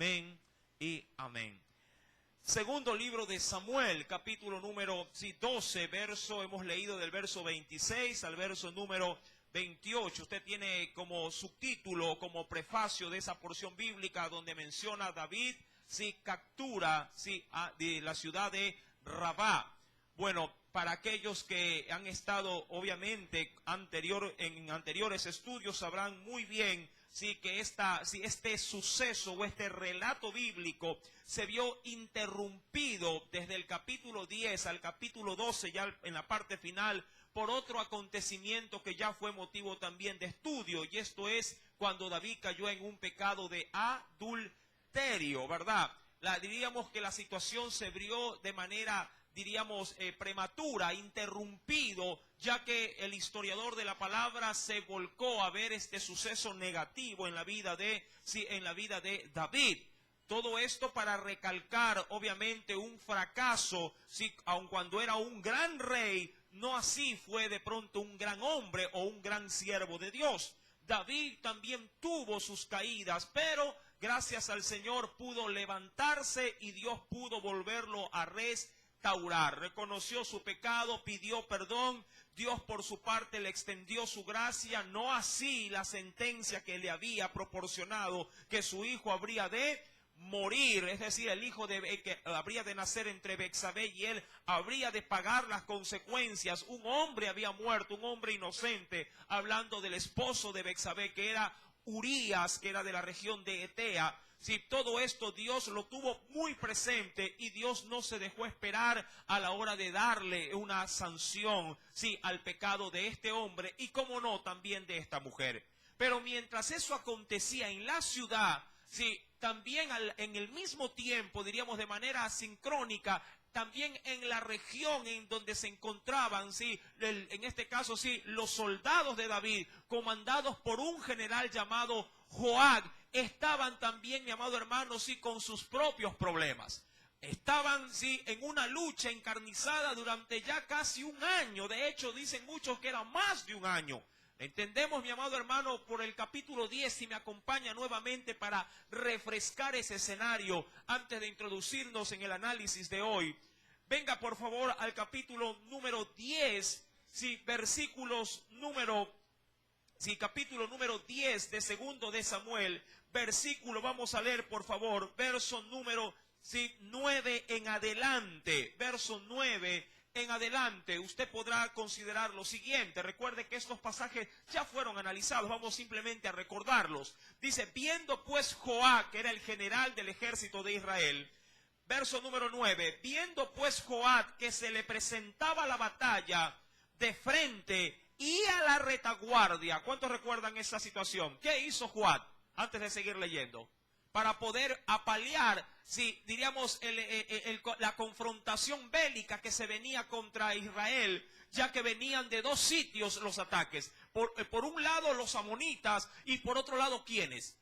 Amén y amén. Segundo libro de Samuel, capítulo número 12, hemos leído del verso 26 al verso número 28. Usted tiene como subtítulo, como prefacio de esa porción bíblica donde menciona David, captura, de la ciudad de Rabá. Bueno, para aquellos que han estado obviamente en anteriores estudios sabrán muy bien que este suceso o este relato bíblico se vio interrumpido desde el capítulo 10 al capítulo 12, ya en la parte final, por otro acontecimiento que ya fue motivo también de estudio, y esto es cuando David cayó en un pecado de adulterio, ¿verdad? Diríamos que la situación se abrió de manera prematura, interrumpido, ya que el historiador de la palabra se volcó a ver este suceso negativo en la vida de David. Todo esto para recalcar, obviamente, un fracaso, aun cuando era un gran rey, no así fue de pronto un gran hombre o un gran siervo de Dios. David también tuvo sus caídas, pero gracias al Señor pudo levantarse y Dios pudo volverlo a restaurar. Reconoció su pecado, pidió perdón, Dios por su parte le extendió su gracia, no así la sentencia que le había proporcionado, que su hijo habría de morir, es decir, el hijo que habría de nacer entre Betsabé y él habría de pagar las consecuencias. Un hombre había muerto, un hombre inocente, hablando del esposo de Betsabé, que era Urías, que era de la región de Etea. Todo esto Dios lo tuvo muy presente y Dios no se dejó esperar a la hora de darle una sanción, al pecado de este hombre y, como no, también de esta mujer. Pero mientras eso acontecía en la ciudad, también en el mismo tiempo, diríamos de manera asincrónica, también en la región en donde se encontraban, en este caso, los soldados de David, comandados por un general llamado Joab, estaban también, mi amado hermano, con sus propios problemas. Estaban, en una lucha encarnizada durante ya casi un año. De hecho, dicen muchos que era más de un año. Entendemos, mi amado hermano, por el capítulo 10, si me acompaña nuevamente para refrescar ese escenario antes de introducirnos en el análisis de hoy. Venga, por favor, al capítulo número 10, capítulo número 10 de segundo de Samuel, vamos a leer, por favor, verso número 9 en adelante, verso 9 en adelante. Usted podrá considerar lo siguiente. Recuerde que estos pasajes ya fueron analizados, vamos simplemente a recordarlos. Dice, viendo pues Joab, que era el general del ejército de Israel, verso número 9, viendo pues Joab que se le presentaba la batalla de frente y a la retaguardia. ¿Cuántos recuerdan esa situación? ¿Qué hizo Joab? Antes de seguir leyendo, para poder apalear, diríamos, la confrontación bélica que se venía contra Israel, ya que venían de dos sitios los ataques. Por un lado los amonitas y por otro lado, ¿quiénes?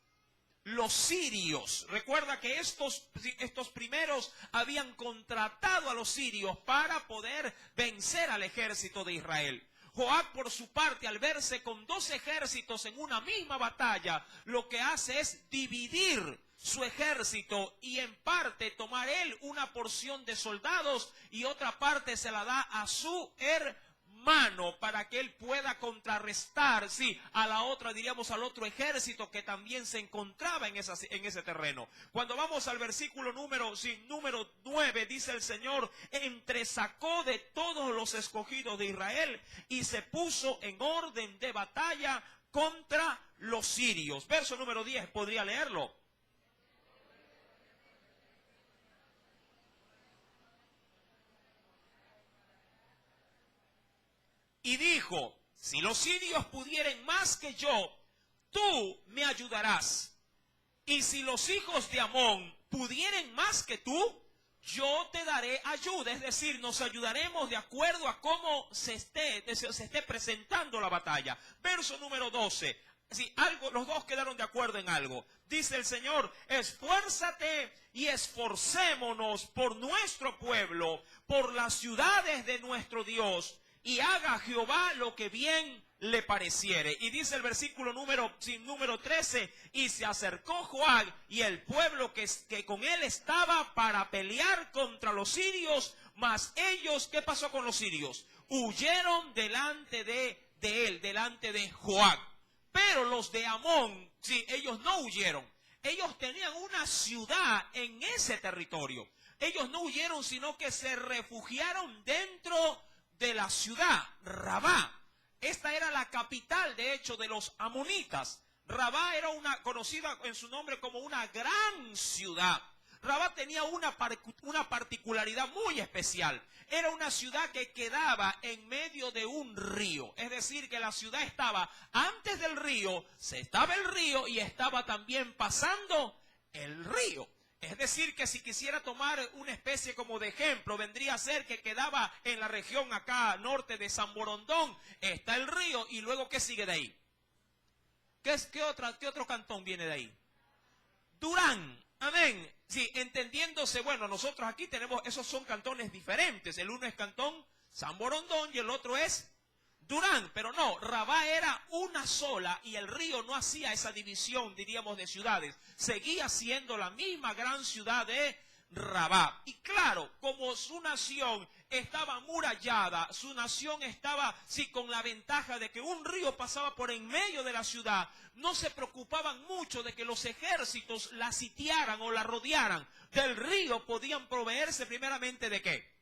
Los sirios. Recuerda que estos primeros habían contratado a los sirios para poder vencer al ejército de Israel. Joab, por su parte, al verse con dos ejércitos en una misma batalla, lo que hace es dividir su ejército y en parte tomar él una porción de soldados y otra parte se la da a su hermano para que él pueda contrarrestar, a la otra, diríamos, al otro ejército que también se encontraba en ese terreno. Cuando vamos al versículo número 9, dice el Señor, entresacó de todos los escogidos de Israel y se puso en orden de batalla contra los sirios. Verso número 10, ¿podría leerlo? Y dijo, si los sirios pudieren más que yo, tú me ayudarás. Y si los hijos de Amón pudieren más que tú, yo te daré ayuda. Es decir, nos ayudaremos de acuerdo a cómo se esté presentando la batalla. Verso número 12. Los dos quedaron de acuerdo en algo. Dice el Señor, esfuérzate y esforcémonos por nuestro pueblo, por las ciudades de nuestro Dios, y haga Jehová lo que bien le pareciere. Y dice el versículo número 13, y se acercó Joab y el pueblo que con él estaba para pelear contra los sirios, mas ellos, ¿qué pasó con los sirios? Huyeron delante de él, delante de Joab. Pero los de Amón, sí, ellos no huyeron. Ellos tenían una ciudad en ese territorio. Ellos no huyeron, sino que se refugiaron dentro de la ciudad, Rabá. Esta era la capital, de hecho, de los amonitas. Rabá era conocida en su nombre como una gran ciudad. Rabá tenía una particularidad muy especial. Era una ciudad que quedaba en medio de un río. Es decir, que la ciudad estaba antes del río, estaba el río y estaba también pasando el río. Es decir, que si quisiera tomar una especie como de ejemplo, vendría a ser que quedaba en la región acá norte de San Borondón, está el río y luego ¿qué sigue de ahí? ¿Qué otro cantón viene de ahí? Durán. Amén. Sí, entendiéndose, bueno, nosotros aquí tenemos, esos son cantones diferentes. El uno es cantón San Borondón y el otro es Durán. Pero no, Rabá era una sola y el río no hacía esa división, diríamos, de ciudades. Seguía siendo la misma gran ciudad de Rabá. Y claro, como su nación estaba amurallada, su nación estaba, sí, con la ventaja de que un río pasaba por en medio de la ciudad, no se preocupaban mucho de que los ejércitos la sitiaran o la rodearan. Del río podían proveerse primeramente ¿de qué?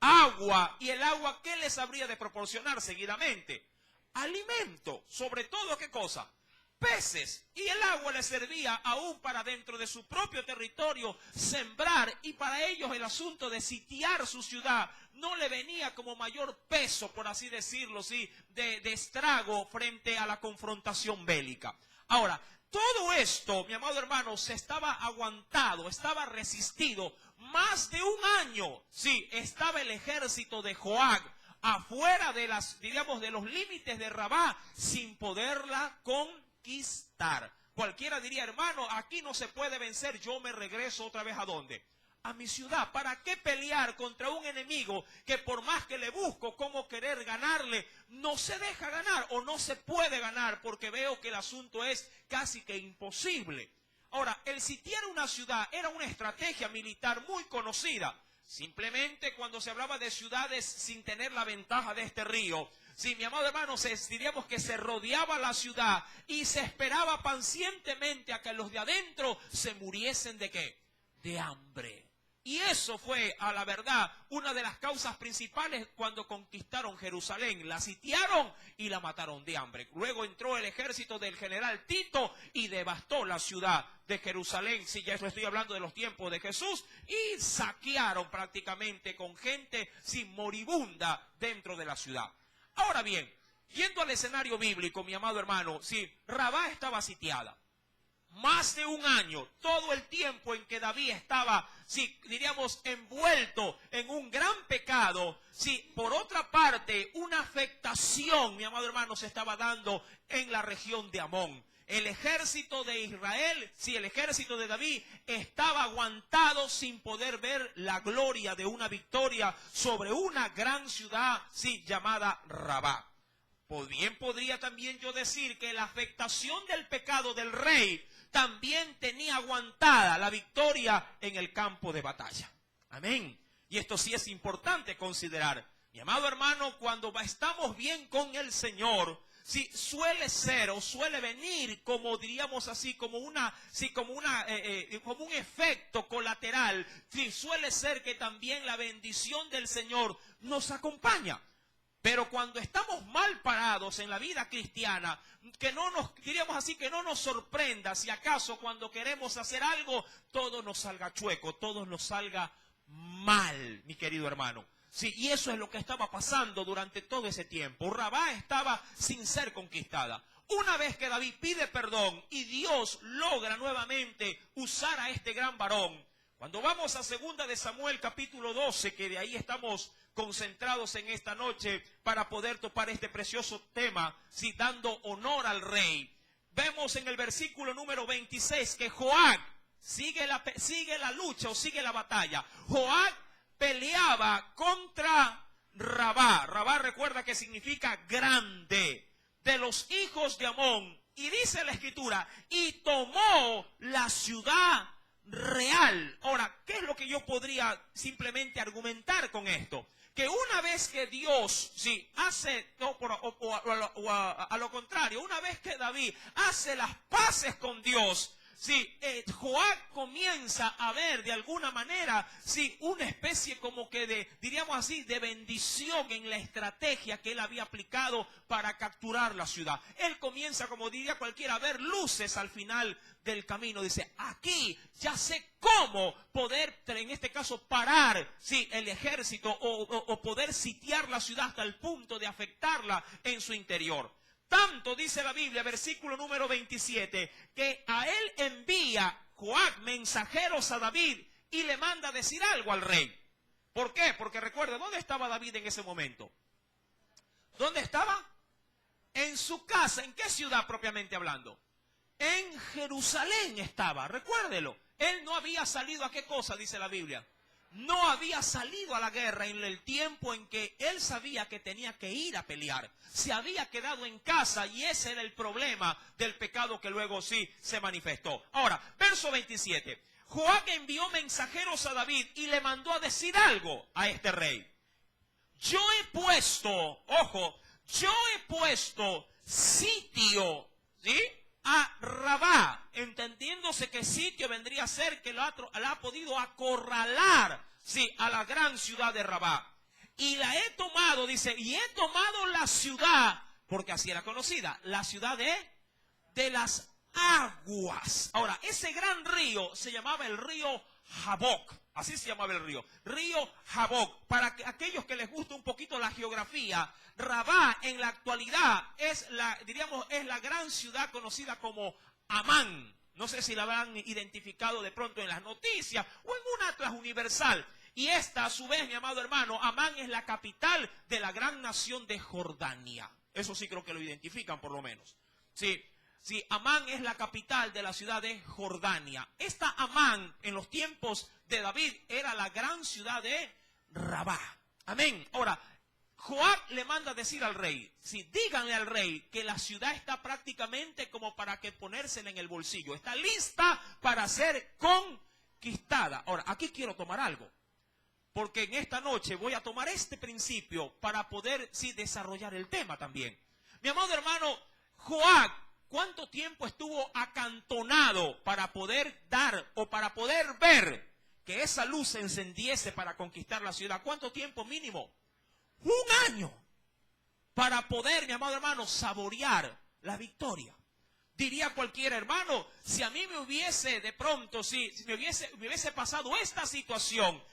Agua. ¿Y el agua qué les habría de proporcionar seguidamente? Alimento. Sobre todo, ¿qué cosa? Peces. Y el agua les servía aún para dentro de su propio territorio sembrar, y para ellos el asunto de sitiar su ciudad no le venía como mayor peso, por así decirlo, ¿sí?, de estrago frente a la confrontación bélica. Ahora, todo esto, mi amado hermano, se estaba aguantado, estaba resistido. Más de un año, sí, estaba el ejército de Joab afuera de de los límites de Rabá, sin poderla conquistar. Cualquiera diría, hermano, aquí no se puede vencer, yo me regreso otra vez ¿a dónde? A mi ciudad. ¿Para qué pelear contra un enemigo que por más que le busco cómo querer ganarle, no se deja ganar o no se puede ganar, porque veo que el asunto es casi que imposible? Ahora, el sitiar una ciudad era una estrategia militar muy conocida. Simplemente cuando se hablaba de ciudades sin tener la ventaja de este río, sí, mi amado hermano, diríamos que se rodeaba la ciudad y se esperaba pacientemente a que los de adentro se muriesen ¿de qué? De hambre. Y eso fue, a la verdad, una de las causas principales cuando conquistaron Jerusalén. La sitiaron y la mataron de hambre. Luego entró el ejército del general Tito y devastó la ciudad de Jerusalén. Sí, ya eso estoy hablando de los tiempos de Jesús. Y saquearon prácticamente con gente sin moribunda dentro de la ciudad. Ahora bien, yendo al escenario bíblico, mi amado hermano, sí, Rabá estaba sitiada. Más de un año, todo el tiempo en que David estaba, sí, diríamos, envuelto en un gran pecado. Sí, por otra parte, una afectación, mi amado hermano, se estaba dando en la región de Amón. El ejército de Israel, sí, el ejército de David estaba aguantado sin poder ver la gloria de una victoria sobre una gran ciudad, sí, llamada Rabá. Bien podría también yo decir que la afectación del pecado del rey también tenía aguantada la victoria en el campo de batalla. Amén. Y esto sí es importante considerar. Mi amado hermano, cuando estamos bien con el Señor, sí, suele ser o suele venir como diríamos así, como un efecto colateral. Sí, suele ser que también la bendición del Señor nos acompaña. Pero cuando estamos mal parados en la vida cristiana, que no nos, diríamos así, que no nos sorprenda si acaso cuando queremos hacer algo, todo nos salga chueco, todo nos salga mal, mi querido hermano. Sí, y eso es lo que estaba pasando durante todo ese tiempo. Rabá estaba sin ser conquistada. Una vez que David pide perdón y Dios logra nuevamente usar a este gran varón, cuando vamos a 2 de Samuel capítulo 12, que de ahí estamos concentrados en esta noche para poder topar este precioso tema, sí, dando honor al rey. Vemos en el versículo número 26 que Joab sigue la lucha o sigue la batalla. Joab peleaba contra Rabá. Rabá, recuerda que significa grande, de los hijos de Amón. Y dice la Escritura, y tomó la ciudad real. Ahora, ¿qué es lo que yo podría simplemente argumentar con esto? Que una vez que Dios, sí, hace, a lo contrario, una vez que David hace las paces con Dios, sí, Joab comienza a ver de alguna manera, sí, una especie como que de, diríamos así, de bendición en la estrategia que él había aplicado para capturar la ciudad. Él comienza, como diría cualquiera, a ver luces al final del camino. Dice, aquí ya sé cómo poder, en este caso, parar, sí, el ejército o poder sitiar la ciudad hasta el punto de afectarla en su interior. Tanto dice la Biblia, versículo número 27, que a él envía Joab mensajeros a David y le manda a decir algo al rey. ¿Por qué? Porque recuerda, ¿dónde estaba David en ese momento? ¿Dónde estaba? En su casa. ¿En qué ciudad propiamente hablando? En Jerusalén estaba, recuérdelo. Él no había salido a qué cosa, dice la Biblia. No había salido a la guerra en el tiempo en que él sabía que tenía que ir a pelear. Se había quedado en casa y ese era el problema del pecado que luego sí se manifestó. Ahora, verso 27. Joab envió mensajeros a David y le mandó a decir algo a este rey. Yo he puesto, ojo, yo he puesto sitio, ¿sí?, a Rabá, entendiéndose que sitio vendría a ser que la ha podido acorralar, sí, a la gran ciudad de Rabá. Y la he tomado, dice, y he tomado la ciudad, porque así era conocida, la ciudad de las aguas. Ahora, ese gran río se llamaba el río Jaboc. Así se llamaba el río Jaboc. Para aquellos que les gusta un poquito la geografía, Rabá en la actualidad es la gran ciudad conocida como Amán. No sé si la habrán identificado de pronto en las noticias o en un atlas universal. Y esta, a su vez, mi amado hermano, Amán es la capital de la gran nación de Jordania. Eso sí creo que lo identifican por lo menos. Sí. Sí, Amán es la capital de la ciudad de Jordania. Esta Amán, en los tiempos de David, era la gran ciudad de Rabá. Amén. Ahora, Joab le manda a decir al rey, sí, díganle al rey que la ciudad está prácticamente como para que ponérsela en el bolsillo. Está lista para ser conquistada. Ahora, aquí quiero tomar algo. Porque en esta noche voy a tomar este principio para poder, sí, desarrollar el tema también. Mi amado hermano, Joab, ¿cuánto tiempo estuvo acantonado para poder dar o para poder ver que esa luz se encendiese para conquistar la ciudad? ¿Cuánto tiempo mínimo? 1 año. Para poder, mi amado hermano, saborear la victoria. Diría cualquier hermano, si a mí me hubiese de pronto, si me hubiese pasado esta situación,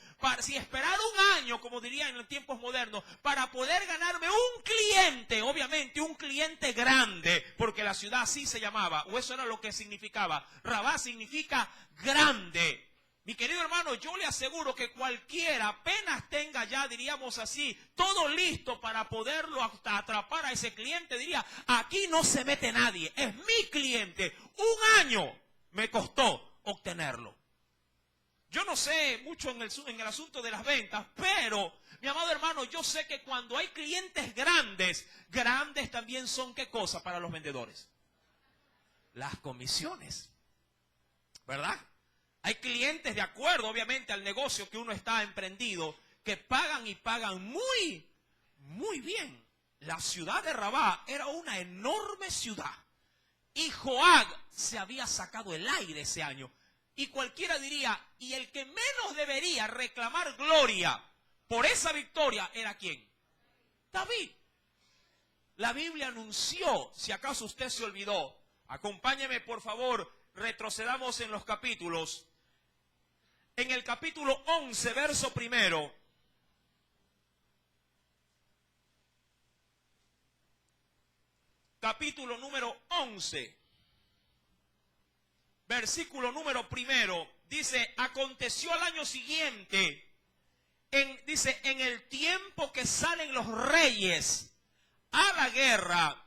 si esperar 1 año, como dirían en los tiempos modernos, para poder ganarme un cliente, obviamente un cliente grande, porque la ciudad así se llamaba, o eso era lo que significaba. Rabá significa grande. Mi querido hermano, yo le aseguro que cualquiera apenas tenga ya, diríamos así, todo listo para poderlo atrapar a ese cliente, diría, aquí no se mete nadie, es mi cliente. 1 año me costó obtenerlo. Yo no sé mucho en el asunto de las ventas, pero, mi amado hermano, yo sé que cuando hay clientes grandes, grandes también son, ¿qué cosa para los vendedores? Las comisiones, ¿verdad? Hay clientes, de acuerdo, obviamente, al negocio que uno está emprendido, que pagan y pagan muy, muy bien. La ciudad de Rabá era una enorme ciudad. Y Joab se había sacado el aire ese año. Y cualquiera diría, y el que menos debería reclamar gloria por esa victoria era ¿quién? David. La Biblia anunció, si acaso usted se olvidó, acompáñeme por favor, retrocedamos en los capítulos. En el capítulo 11, verso 1. Capítulo número 11. Versículo número 1. Dice, aconteció al año siguiente, dice, en el tiempo que salen los reyes a la guerra,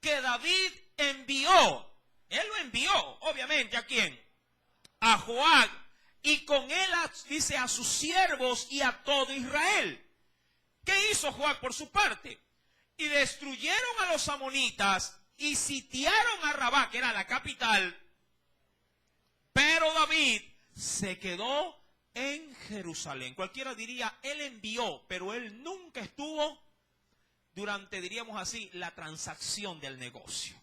que David envió. Él lo envió, obviamente, ¿a quién? A Joab. Y con él, dice, a sus siervos y a todo Israel. ¿Qué hizo Joab por su parte? Y destruyeron a los amonitas y sitiaron a Rabá, que era la capital. Pero David se quedó en Jerusalén. Cualquiera diría, él envió, pero él nunca estuvo durante, diríamos así, la transacción del negocio.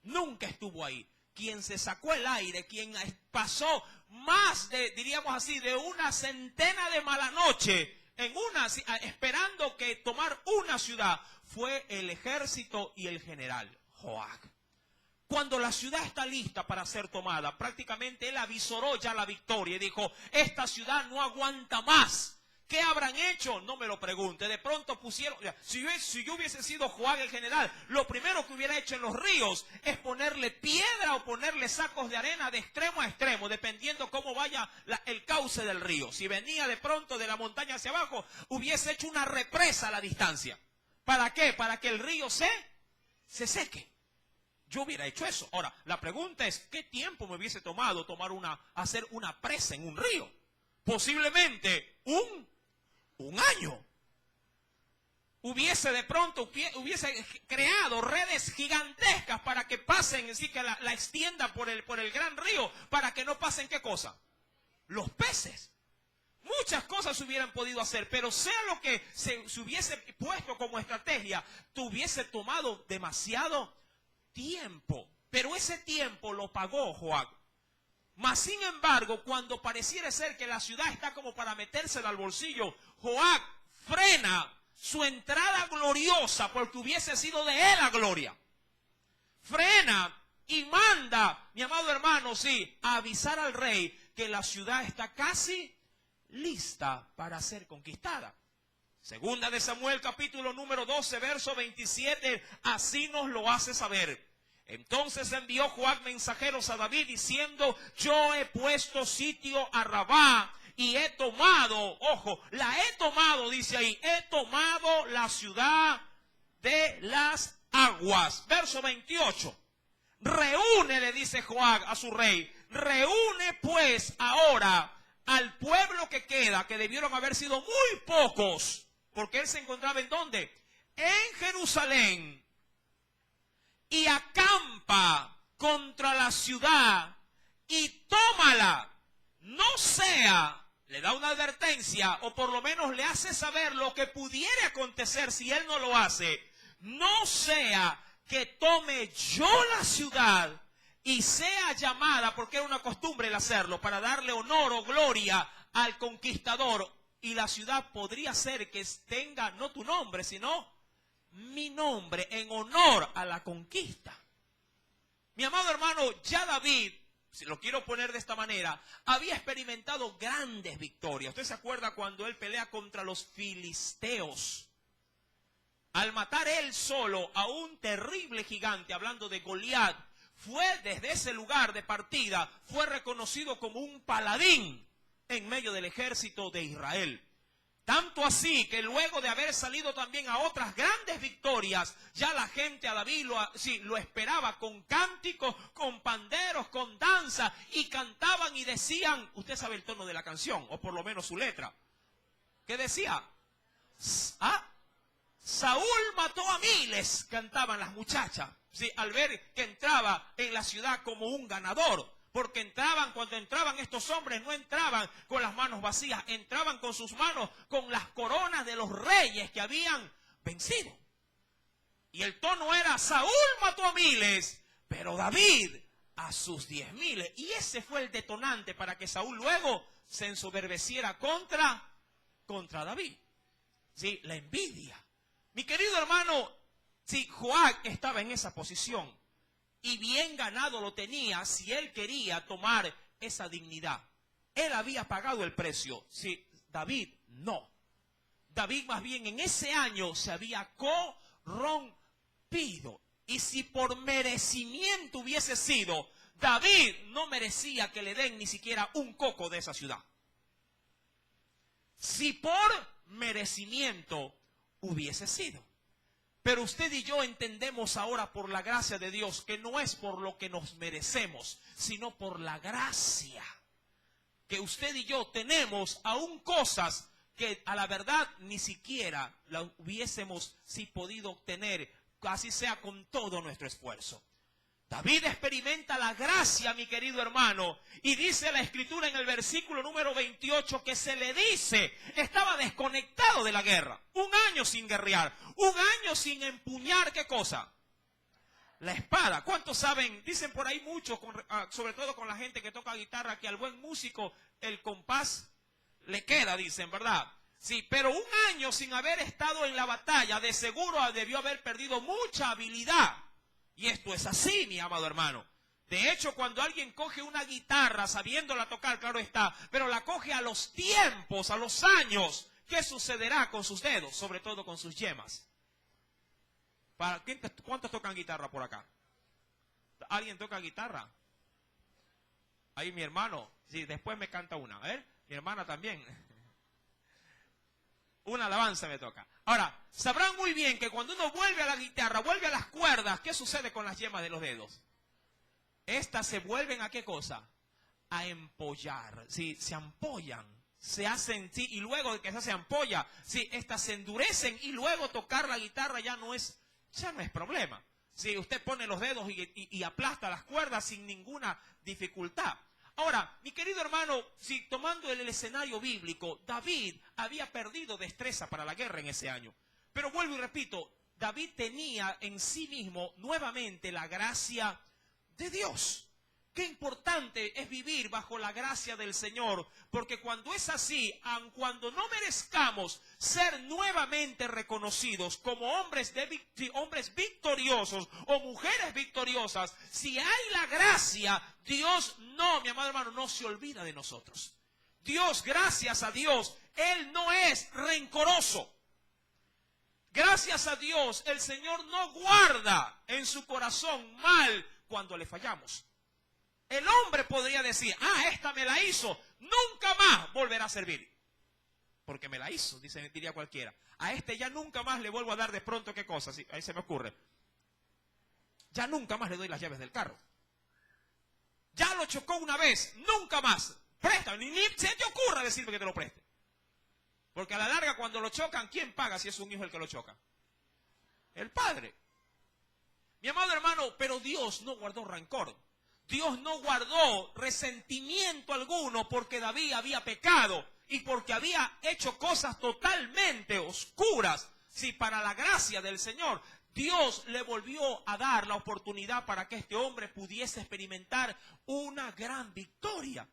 Nunca estuvo ahí. Quien se sacó el aire, quien pasó más de, diríamos así, de una centena de mala noche esperando que tomar una ciudad, fue el ejército y el general Joab. Cuando la ciudad está lista para ser tomada, prácticamente él avisoró ya la victoria y dijo, esta ciudad no aguanta más. ¿Qué habrán hecho? No me lo pregunte. De pronto pusieron, si yo hubiese sido Joab el general, lo primero que hubiera hecho en los ríos es ponerle piedra o ponerle sacos de arena de extremo a extremo, dependiendo cómo vaya el cauce del río. Si venía de pronto de la montaña hacia abajo, hubiese hecho una represa a la distancia. ¿Para qué? Para que el río se seque. Yo hubiera hecho eso. Ahora, la pregunta es, ¿qué tiempo me hubiese tomado hacer una presa en un río? Posiblemente un año. Hubiese creado redes gigantescas para que pasen, así que la extienda por el gran río, para que no pasen, ¿qué cosa? Los peces. Muchas cosas se hubieran podido hacer, pero sea lo que se hubiese puesto como estrategia, te hubiese tomado demasiado tiempo. Pero ese tiempo lo pagó Joab. Mas sin embargo, cuando pareciera ser que la ciudad está como para metérsela al bolsillo, Joab frena su entrada gloriosa, porque hubiese sido de él la gloria. Frena y manda, mi amado hermano, sí, a avisar al rey que la ciudad está casi lista para ser conquistada. Segunda de Samuel, capítulo número 12, verso 27, así nos lo hace saber. Entonces envió Joab mensajeros a David diciendo, yo he puesto sitio a Rabá y he tomado, ojo, la he tomado, dice ahí, he tomado la ciudad de las aguas. Verso 28, reúne, le dice Joab a su rey, reúne pues ahora al pueblo que queda, que debieron haber sido muy pocos, porque él se encontraba ¿en dónde? En Jerusalén. Y acampa contra la ciudad y tómala. No sea, le da una advertencia, o por lo menos le hace saber lo que pudiera acontecer si él no lo hace. No sea que tome yo la ciudad y sea llamada, porque era una costumbre el hacerlo, para darle honor o gloria al conquistador. Y la ciudad podría ser que tenga no tu nombre, sino mi nombre, en honor a la conquista. Mi amado hermano, ya David, si lo quiero poner de esta manera, había experimentado grandes victorias. ¿Usted se acuerda cuando él pelea contra los filisteos? Al matar él solo a un terrible gigante, hablando de Goliat, fue desde ese lugar de partida, fue reconocido como un paladín en medio del ejército de Israel. Tanto así que luego de haber salido también a otras grandes victorias, ya la gente a David lo esperaba con cánticos, con panderos, con danza, y cantaban y decían, usted sabe el tono de la canción, o por lo menos su letra, ¿qué decía? Saúl mató a miles, cantaban las muchachas, ¿sí? Al ver que entraba en la ciudad como un ganador. Porque cuando entraban estos hombres, no entraban con las manos vacías, entraban con sus manos con las coronas de los reyes que habían vencido. Y el tono era, Saúl mató a miles, pero David a sus 10,000. Y ese fue el detonante para que Saúl luego se ensoberbeciera contra David. Sí, la envidia. Mi querido hermano, si Joab estaba en esa posición, y bien ganado lo tenía si él quería tomar esa dignidad. Él había pagado el precio. Sí, David no. David más bien en ese año se había corrompido. Y si por merecimiento hubiese sido, David no merecía que le den ni siquiera un coco de esa ciudad. Si por merecimiento hubiese sido. Pero usted y yo entendemos ahora por la gracia de Dios que no es por lo que nos merecemos, sino por la gracia que usted y yo tenemos aún cosas que a la verdad ni siquiera la hubiésemos podido obtener, así sea con todo nuestro esfuerzo. David experimenta la gracia, mi querido hermano, y dice la Escritura en el versículo número 28 que se le dice, estaba desconectado de la guerra, 1 año sin guerrear, 1 año sin empuñar, ¿qué cosa? La espada. ¿Cuántos saben? Dicen por ahí muchos, sobre todo con la gente que toca guitarra, que al buen músico el compás le queda, dicen, ¿verdad? Sí, pero 1 año sin haber estado en la batalla, de seguro debió haber perdido mucha habilidad. Y esto es así, mi amado hermano. De hecho, cuando alguien coge una guitarra, sabiéndola tocar, claro está, pero la coge a los tiempos, a los años, ¿qué sucederá con sus dedos? Sobre todo con sus yemas. ¿Cuántos tocan guitarra por acá? ¿Alguien toca guitarra? Ahí mi hermano, sí, después me canta una, mi hermana también. Una alabanza me toca. Ahora, sabrán muy bien que cuando uno vuelve a la guitarra, vuelve a las cuerdas, ¿qué sucede con las yemas de los dedos? Estas se vuelven ¿a qué cosa? A empollar. Sí, se ampollan. Se hacen, sí, y luego de que se hace ampolla, sí, estas se endurecen y luego tocar la guitarra ya no es problema. Sí, usted pone los dedos y aplasta las cuerdas sin ninguna dificultad. Ahora, mi querido hermano, si tomando el escenario bíblico, David había perdido destreza para la guerra en ese año. Pero vuelvo y repito, David tenía en sí mismo nuevamente la gracia de Dios. Qué importante es vivir bajo la gracia del Señor, porque cuando es así, aun cuando no merezcamos ser nuevamente reconocidos como hombres victoriosos o mujeres victoriosas, si hay la gracia, Dios no, mi amado hermano, no se olvida de nosotros. Dios, gracias a Dios, Él no es rencoroso. Gracias a Dios, el Señor no guarda en su corazón mal cuando le fallamos. El hombre podría decir, esta me la hizo, nunca más volverá a servir. Porque me la hizo, diría cualquiera. A este ya nunca más le vuelvo a dar de pronto, ¿qué cosa? Sí, ahí se me ocurre. Ya nunca más le doy las llaves del carro. Ya lo chocó una vez, nunca más. Préstame, ni se te ocurra decirme que te lo preste. Porque a la larga cuando lo chocan, ¿quién paga si es un hijo el que lo choca? El padre. Mi amado hermano, pero Dios no guardó rencor. Dios no guardó resentimiento alguno porque David había pecado y porque había hecho cosas totalmente oscuras. Si para la gracia del Señor, Dios le volvió a dar la oportunidad para que este hombre pudiese experimentar una gran victoria.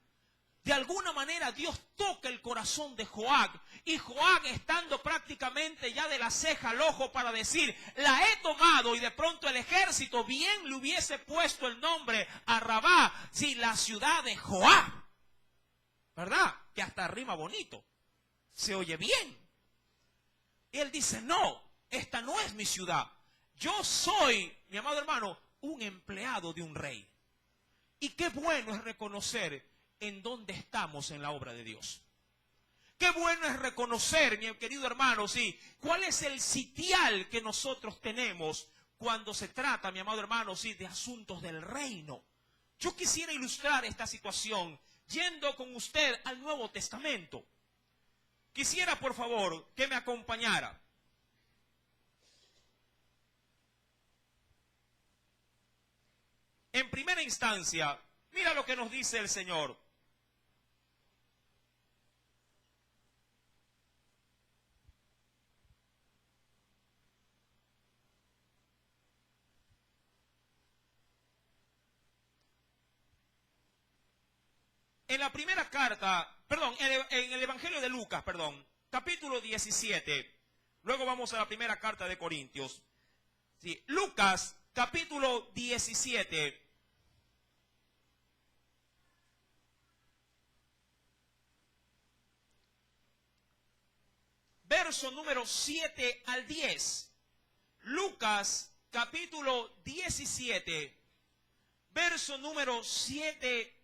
De alguna manera Dios toca el corazón de Joab, y Joab, estando prácticamente ya de la ceja al ojo para decir, la he tomado, y de pronto el ejército bien le hubiese puesto el nombre a Rabá, sí, la ciudad de Joab, ¿verdad? Que hasta rima bonito, se oye bien. Y él dice, no, esta no es mi ciudad, yo soy, mi amado hermano, un empleado de un rey. Y qué bueno es reconocer en dónde estamos en la obra de Dios. Qué bueno es reconocer, mi querido hermano, sí, cuál es el sitial que nosotros tenemos cuando se trata, mi amado hermano, sí, de asuntos del reino. Yo quisiera ilustrar esta situación yendo con usted al Nuevo Testamento. Quisiera, por favor, que me acompañara. En primera instancia, mira lo que nos dice el Señor. En la primera carta, en el Evangelio de Lucas, capítulo 17, luego vamos a la primera carta de Corintios. Sí, Lucas, capítulo 17, verso número 7 al 10. Lucas, capítulo 17, verso número 7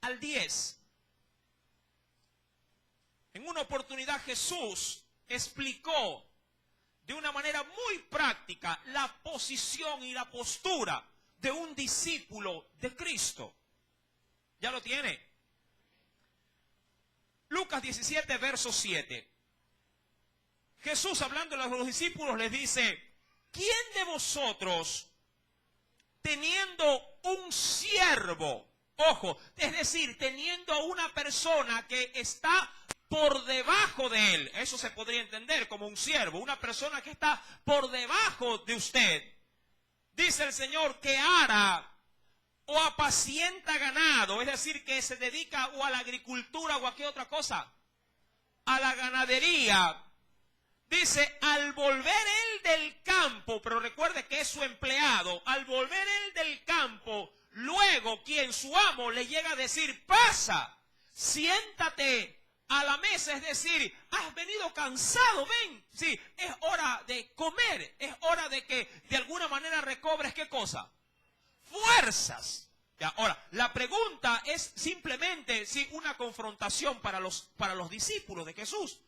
al 10. En una oportunidad Jesús explicó de una manera muy práctica la posición y la postura de un discípulo de Cristo. ¿Ya lo tiene? Lucas 17, verso 7. Jesús, hablando a los discípulos, les dice: ¿quién de vosotros, teniendo un siervo, ojo, es decir, teniendo a una persona que está por debajo de él, eso se podría entender como un siervo, una persona que está por debajo de usted, dice el Señor, que ara o apacienta ganado, es decir, que se dedica o a la agricultura o a qué otra cosa, a la ganadería, dice, al volver él del campo, pero recuerde que es su empleado, al volver él del campo, luego quien su amo le llega a decir: pasa, siéntate a la mesa, es decir, has venido cansado, ven, sí, es hora de comer, es hora de que de alguna manera recobres, ¿qué cosa? Fuerzas. Ya, ahora, la pregunta es simplemente, sí, una confrontación para los discípulos de Jesús.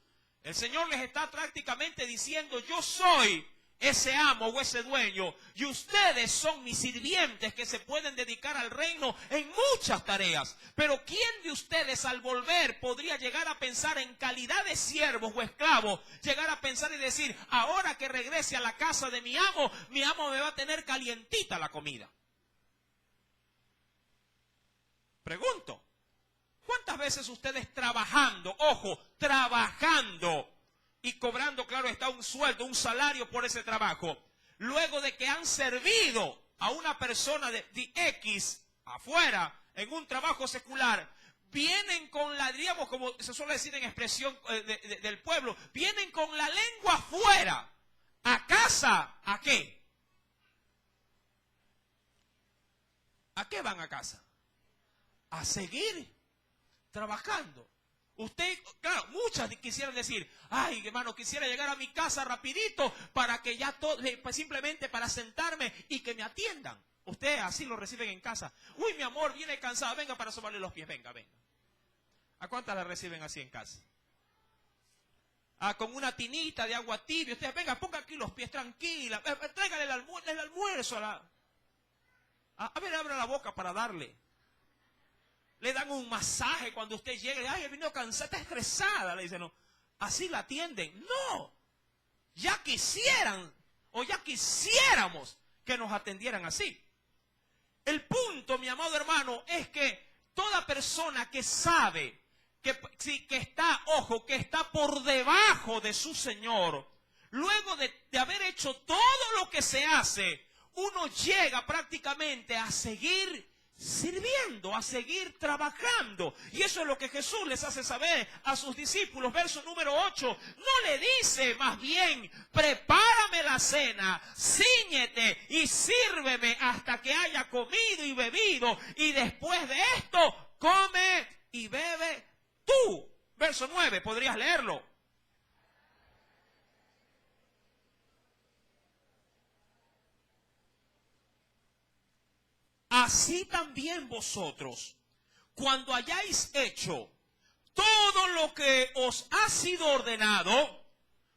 El Señor les está prácticamente diciendo: yo soy ese amo o ese dueño, y ustedes son mis sirvientes que se pueden dedicar al reino en muchas tareas. Pero ¿quién de ustedes al volver podría llegar a pensar en calidad de siervos o esclavos, llegar a pensar y decir: ahora que regrese a la casa de mi amo me va a tener calientita la comida? Pregunto, ¿cuántas veces ustedes trabajando, ojo, trabajando y cobrando, claro está, un sueldo, un salario por ese trabajo, luego de que han servido a una persona de X afuera en un trabajo secular, vienen con la, digamos, como se suele decir en expresión del pueblo, vienen con la lengua afuera, a casa, ¿a qué? ¿A qué van a casa? A seguir trabajando. Usted, claro, muchas quisieran decir: ay, hermano, quisiera llegar a mi casa rapidito para que ya todo, simplemente para sentarme y que me atiendan. Usted así lo reciben en casa. Uy, mi amor, viene cansada, venga para sobarle los pies, venga, venga. ¿A cuántas la reciben así en casa? Ah, con una tinita de agua tibia. Usted, venga, ponga aquí los pies, tranquila. Tráigale el almuerzo a la... A ver, abra la boca para darle. Le dan un masaje cuando usted llegue. Ay, he venido cansada, está estresada. Le dicen, no. Así la atienden. No. Ya quisieran, o ya quisiéramos que nos atendieran así. El punto, mi amado hermano, es que toda persona que sabe que está, ojo, que está por debajo de su Señor, luego de haber hecho todo lo que se hace, uno llega prácticamente a seguir sirviendo, a seguir trabajando. Y eso es lo que Jesús les hace saber a sus discípulos. Verso número 8, no le dice más bien: prepárame la cena, cíñete y sírveme hasta que haya comido y bebido, y después de esto come y bebe tú. Verso 9, podrías leerlo. Así también vosotros, cuando hayáis hecho todo lo que os ha sido ordenado,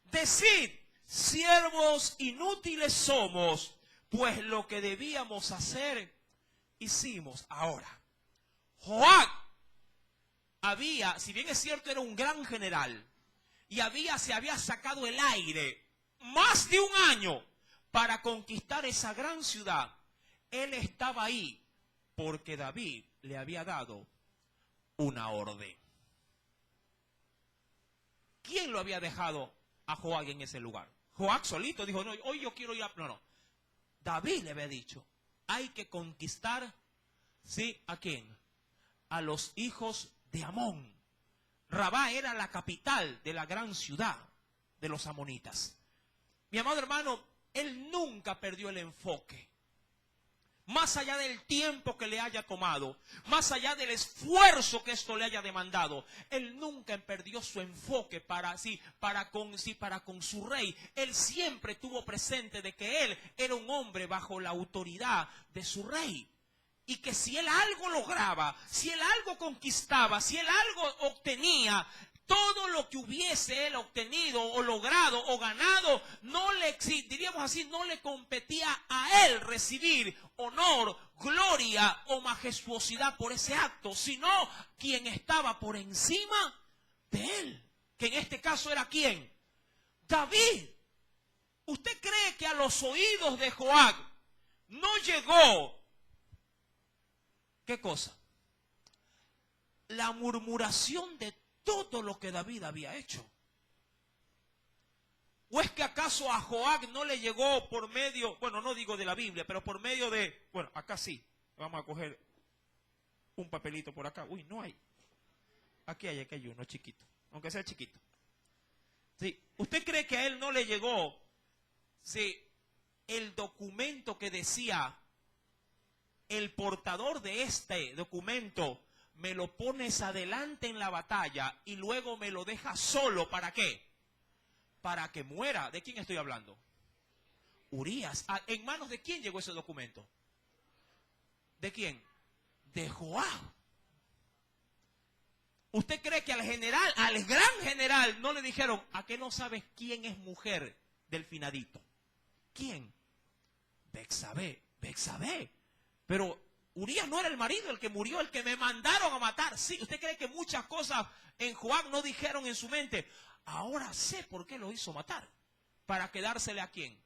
decid: siervos inútiles somos, pues lo que debíamos hacer, hicimos. Ahora, Joab había, si bien es cierto, era un gran general, y se había sacado el aire más de un año para conquistar esa gran ciudad. Él estaba ahí porque David le había dado una orden. ¿Quién lo había dejado a Joab en ese lugar? Joab solito dijo: no, hoy yo quiero ir a... No. David le había dicho: hay que conquistar, ¿sí? ¿A quién? A los hijos de Amón. Rabá era la capital de la gran ciudad de los amonitas. Mi amado hermano, él nunca perdió el enfoque. Más allá del tiempo que le haya tomado, más allá del esfuerzo que esto le haya demandado, él nunca perdió su enfoque para con su rey. Él siempre tuvo presente de que él era un hombre bajo la autoridad de su rey. Y que si él algo lograba, si él algo conquistaba, si él algo obtenía, todo lo que hubiese él obtenido o logrado o ganado, diríamos así, no le competía a él recibir honor, gloria o majestuosidad por ese acto, sino quien estaba por encima de él, que en este caso era ¿quién? David, ¿usted cree que a los oídos de Joab no llegó? ¿Qué cosa? La murmuración de todo lo que David había hecho. ¿O es que acaso a Joab no le llegó por medio, bueno, no digo de la Biblia, pero por medio de, bueno, acá sí, vamos a coger un papelito por acá. Uy, no hay. Aquí hay uno chiquito, aunque sea chiquito. ¿Sí? ¿Usted cree que a él no le llegó, sí, el documento que decía, el portador de este documento me lo pones adelante en la batalla y luego me lo dejas solo? ¿Para qué? Para que muera. ¿De quién estoy hablando? Urías. ¿En manos de quién llegó ese documento? ¿De quién? De Joab. ¿Usted cree que al general, al gran general, no le dijeron, ¿a qué no sabes quién es mujer del finadito? ¿Quién? Betsabé. Betsabé. Pero Urías no era el marido, el que murió, el que me mandaron a matar. Sí, ¿usted cree que muchas cosas en Joab no dijeron en su mente? Ahora sé por qué lo hizo matar. ¿Para quedársele a quién?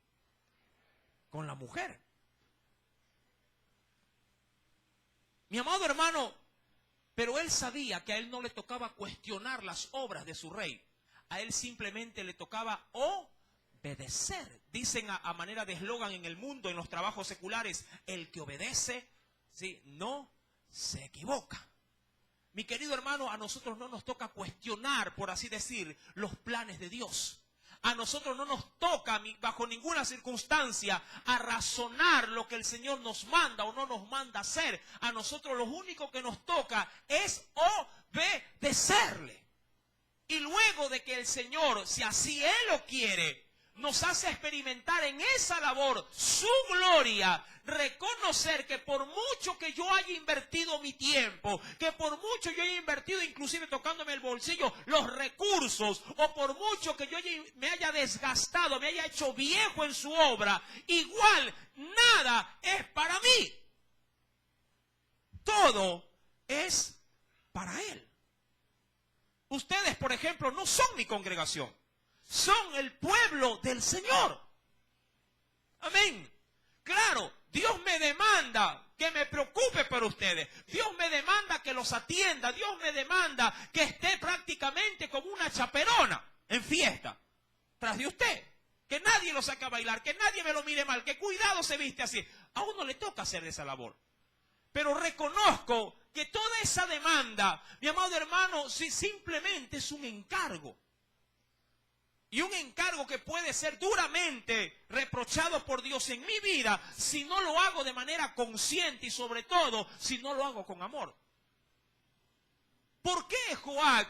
Con la mujer. Mi amado hermano, pero él sabía que a él no le tocaba cuestionar las obras de su rey. A él simplemente le tocaba obedecer. Dicen a manera de eslogan en el mundo, en los trabajos seculares, el que obedece, ¿sí?, no se equivoca. Mi querido hermano, a nosotros no nos toca cuestionar, por así decir, los planes de Dios. A nosotros no nos toca, bajo ninguna circunstancia, a razonar lo que el Señor nos manda o no nos manda hacer. A nosotros lo único que nos toca es obedecerle. Y luego de que el Señor, si así Él lo quiere, nos hace experimentar en esa labor su gloria, reconocer que por mucho que yo haya invertido mi tiempo, que por mucho yo haya invertido, inclusive tocándome el bolsillo, los recursos, o por mucho que yo me haya desgastado, me haya hecho viejo en su obra, igual nada es para mí. Todo es para Él. Ustedes, por ejemplo, no son mi congregación. Son el pueblo del Señor. Amén. Claro, Dios me demanda que me preocupe por ustedes. Dios me demanda que los atienda. Dios me demanda que esté prácticamente como una chaperona en fiesta tras de usted. Que nadie lo saque a bailar, que nadie me lo mire mal, que cuidado se viste así. A uno le toca hacer esa labor. Pero reconozco que toda esa demanda, mi amado hermano, simplemente es un encargo. Y un encargo que puede ser duramente reprochado por Dios en mi vida si no lo hago de manera consciente y sobre todo si no lo hago con amor. ¿Por qué Joab,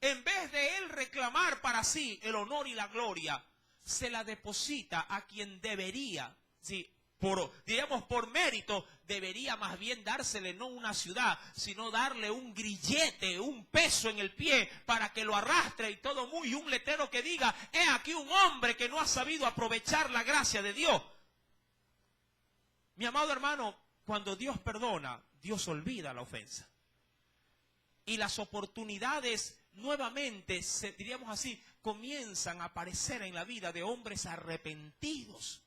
en vez de él reclamar para sí el honor y la gloria, se la deposita a quien debería, sí, por mérito, debería más bien dársele no una ciudad, sino darle un grillete, un peso en el pie para que lo arrastre y todo y un letrero que diga, he aquí un hombre que no ha sabido aprovechar la gracia de Dios? Mi amado hermano, cuando Dios perdona, Dios olvida la ofensa. Y las oportunidades nuevamente, diríamos así, comienzan a aparecer en la vida de hombres arrepentidos.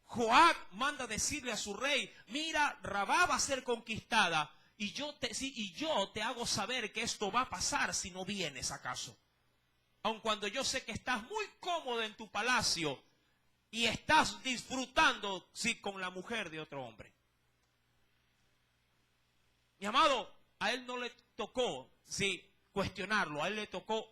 Joab manda decirle a su rey, mira, Rabá va a ser conquistada y yo te hago saber que esto va a pasar si no vienes acaso. Aun cuando yo sé que estás muy cómodo en tu palacio y estás disfrutando, sí, con la mujer de otro hombre. Mi amado, a él no le tocó, sí, cuestionarlo, a él le tocó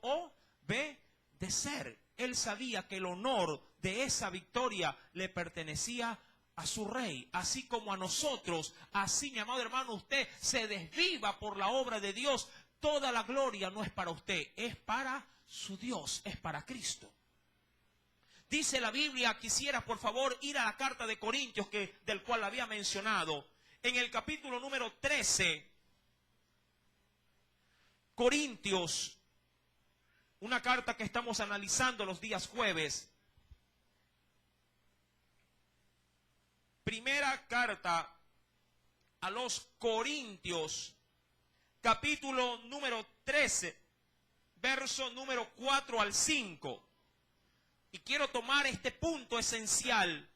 obedecer. Él sabía que el honor de esa victoria le pertenecía a su rey, así como a nosotros. Así, mi amado hermano, usted se desviva por la obra de Dios. Toda la gloria no es para usted, es para su Dios, es para Cristo. Dice la Biblia, quisiera por favor ir a la carta de Corintios, del cual había mencionado, en el capítulo número 13, Corintios, una carta que estamos analizando los días jueves. Primera carta a los Corintios, capítulo número 13, verso número 4 al 5. Y quiero tomar este punto esencial.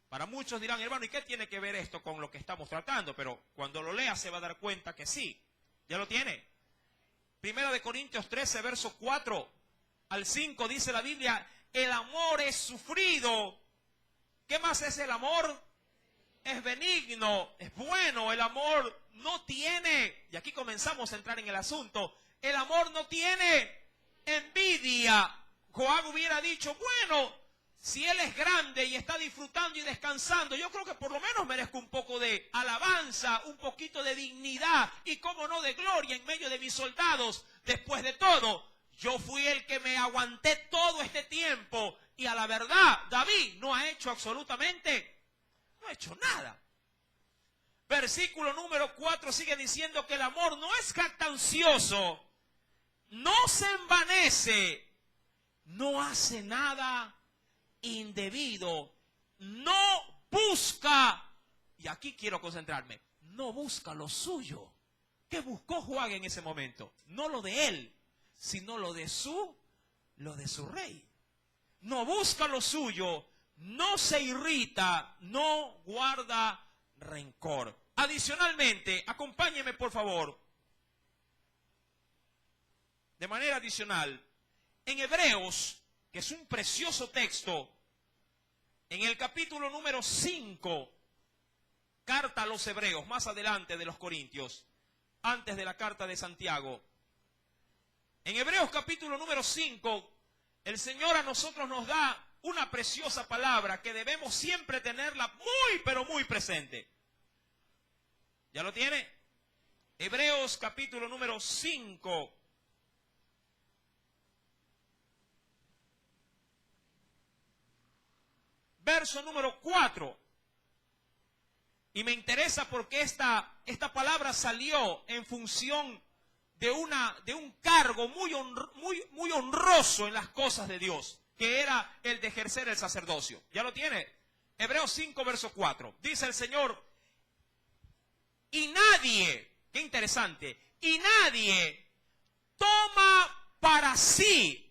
Para muchos dirán, hermano, ¿y qué tiene que ver esto con lo que estamos tratando? Pero cuando lo lea se va a dar cuenta que sí. ¿Ya lo tiene? Primera de Corintios 13, verso 4 al 5, dice la Biblia, el amor es sufrido. ¿Qué más es el amor? Es benigno, es bueno. El amor no tiene, y aquí comenzamos a entrar en el asunto, el amor no tiene envidia. Joab hubiera dicho, bueno, si él es grande y está disfrutando y descansando, yo creo que por lo menos merezco un poco de alabanza, un poquito de dignidad y cómo no de gloria en medio de mis soldados. Después de todo, yo fui el que me aguanté todo este tiempo y a la verdad, David no ha hecho absolutamente, no ha hecho nada. Versículo número 4 sigue diciendo que el amor no es jactancioso, no se envanece, no hace nada indebido, no busca, y aquí quiero concentrarme, no busca lo suyo. ¿Qué buscó Joab en ese momento? No lo de él, sino lo de su rey. No busca lo suyo, no se irrita, no guarda rencor. Adicionalmente, acompáñeme por favor, de manera adicional, en Hebreos, que es un precioso texto, en el capítulo número 5, carta a los Hebreos, más adelante de los Corintios, antes de la carta de Santiago. En Hebreos capítulo número 5, el Señor a nosotros nos da una preciosa palabra que debemos siempre tenerla muy, pero muy presente. ¿Ya lo tiene? Hebreos capítulo número 5. Verso número 4. Y me interesa porque esta palabra salió en función de un cargo muy honroso en las cosas de Dios, que era el de ejercer el sacerdocio. ¿Ya lo tiene? Hebreos 5, verso 4. Dice el Señor, y nadie, qué interesante, y nadie toma para sí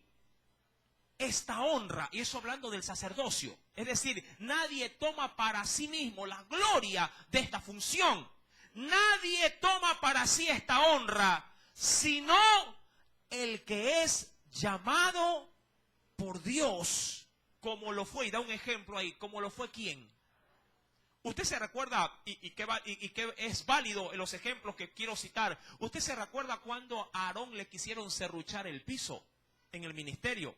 esta honra, y eso hablando del sacerdocio. Es decir, nadie toma para sí mismo la gloria de esta función. Nadie toma para sí esta honra, sino el que es llamado por Dios, como lo fue, y da un ejemplo ahí, como lo fue ¿quién? Usted se recuerda, y que es válido en los ejemplos que quiero citar, usted se recuerda cuando a Aarón le quisieron serruchar el piso en el ministerio.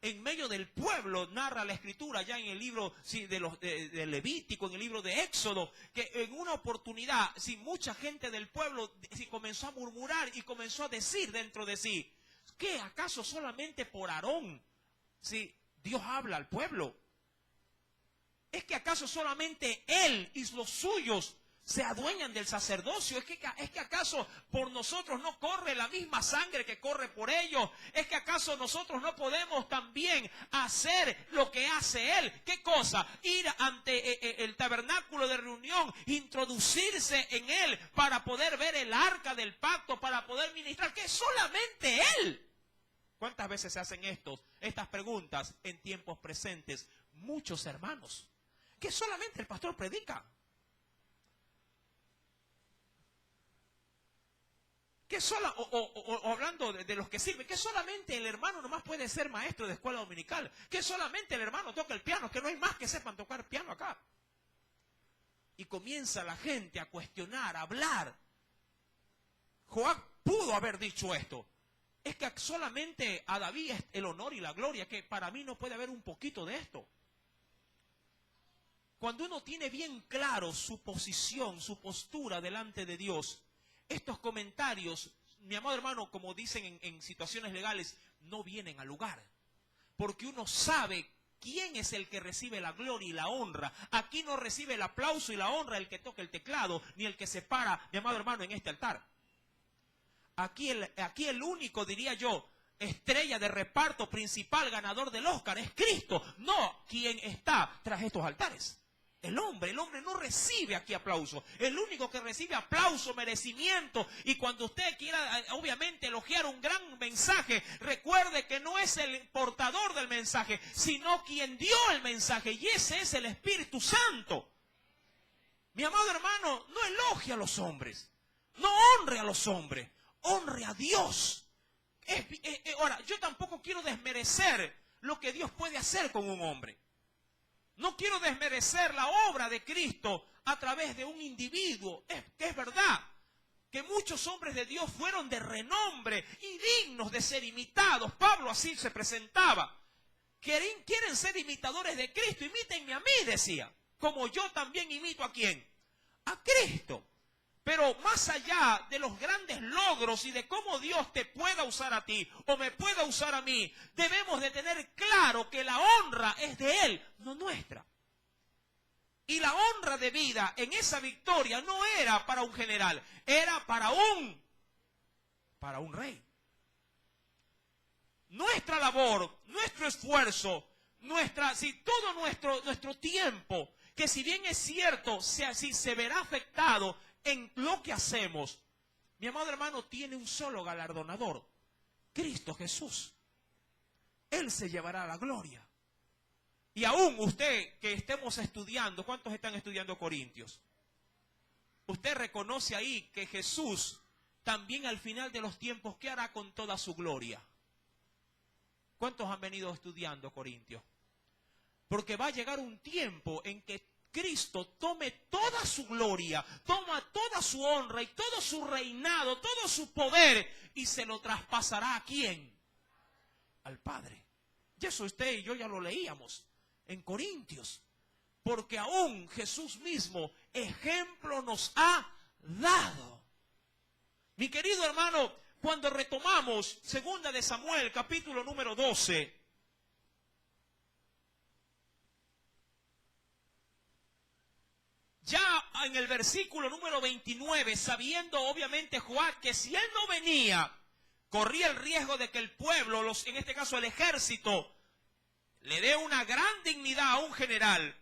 En medio del pueblo, narra la Escritura, ya en el libro de Levítico, en el libro de Éxodo, que en una oportunidad, mucha gente del pueblo comenzó a murmurar y comenzó a decir dentro de sí, ¿qué acaso solamente por Aarón Dios habla al pueblo? ¿Es que acaso solamente él y los suyos se adueñan del sacerdocio? ¿Es que acaso por nosotros no corre la misma sangre que corre por ellos? ¿Es que acaso nosotros no podemos también hacer lo que hace él? ¿Qué cosa? Ir ante el tabernáculo de reunión, introducirse en él para poder ver el arca del pacto, para poder ministrar, que solamente él. ¿Cuántas veces se hacen estas preguntas en tiempos presentes? Muchos hermanos, que solamente el pastor predica. O hablando de los que sirven, que solamente el hermano nomás puede ser maestro de escuela dominical, que solamente el hermano toca el piano, que no hay más que sepan tocar piano acá. Y comienza la gente a cuestionar, a hablar. Joab pudo haber dicho esto. Es que solamente a David es el honor y la gloria, que para mí no puede haber un poquito de esto. Cuando uno tiene bien claro su posición, su postura delante de Dios, estos comentarios, mi amado hermano, como dicen en situaciones legales, no vienen al lugar. Porque uno sabe quién es el que recibe la gloria y la honra. Aquí no recibe el aplauso y la honra el que toca el teclado, ni el que se para, mi amado hermano, en este altar. Aquí el único, diría yo, estrella de reparto principal, ganador del Oscar, es Cristo, no quien está tras estos altares. El hombre no recibe aquí aplauso. El único que recibe aplauso, merecimiento. Y cuando usted quiera, obviamente, elogiar un gran mensaje, recuerde que no es el portador del mensaje, sino quien dio el mensaje. Y ese es el Espíritu Santo. Mi amado hermano, no elogie a los hombres. No honre a los hombres. Honre a Dios. Ahora, yo tampoco quiero desmerecer lo que Dios puede hacer con un hombre. No quiero desmerecer la obra de Cristo a través de un individuo. Es verdad que muchos hombres de Dios fueron de renombre y dignos de ser imitados. Pablo así se presentaba. ¿Quieren ser imitadores de Cristo? Imítenme a mí, decía. Como yo también imito ¿a quién? A Cristo. Pero más allá de los grandes logros y de cómo Dios te pueda usar a ti o me pueda usar a mí, debemos de tener claro que la honra es de Él, no nuestra. Y la honra de vida en esa victoria no era para un general, era para un rey. Nuestra labor, nuestro esfuerzo, todo nuestro tiempo, que si bien es cierto, se verá afectado en lo que hacemos, mi amado hermano, tiene un solo galardonador, Cristo Jesús. Él se llevará la gloria. Y aún usted que estemos estudiando, ¿cuántos están estudiando Corintios? Usted reconoce ahí que Jesús también al final de los tiempos, ¿qué hará con toda su gloria? ¿Cuántos han venido estudiando Corintios? Porque va a llegar un tiempo en que Cristo tome toda su gloria, toma toda su honra y todo su reinado, todo su poder y se lo traspasará ¿a quién? Al Padre. Y eso usted y yo ya lo leíamos en Corintios. Porque aún Jesús mismo ejemplo nos ha dado. Mi querido hermano, cuando retomamos 2 de Samuel, capítulo número 12, ya en el versículo número 29, sabiendo obviamente Joab que si él no venía, corría el riesgo de que el pueblo, en este caso el ejército, le dé una gran dignidad a un general.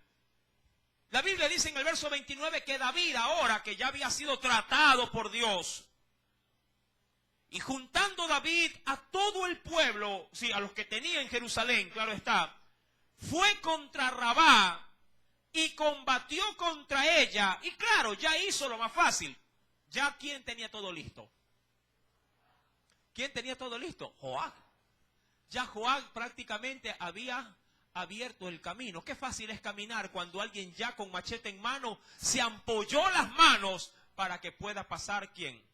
La Biblia dice en el verso 29 que David, ahora que ya había sido tratado por Dios, y juntando David a todo el pueblo, sí, a los que tenía en Jerusalén, claro está, fue contra Rabá y combatió contra ella. Y claro, ya hizo lo más fácil. Ya ¿quién tenía todo listo? ¿Quién tenía todo listo? Joab. Ya Joab prácticamente había abierto el camino. Qué fácil es caminar cuando alguien ya con machete en mano se ampolló las manos para que pueda pasar ¿quién?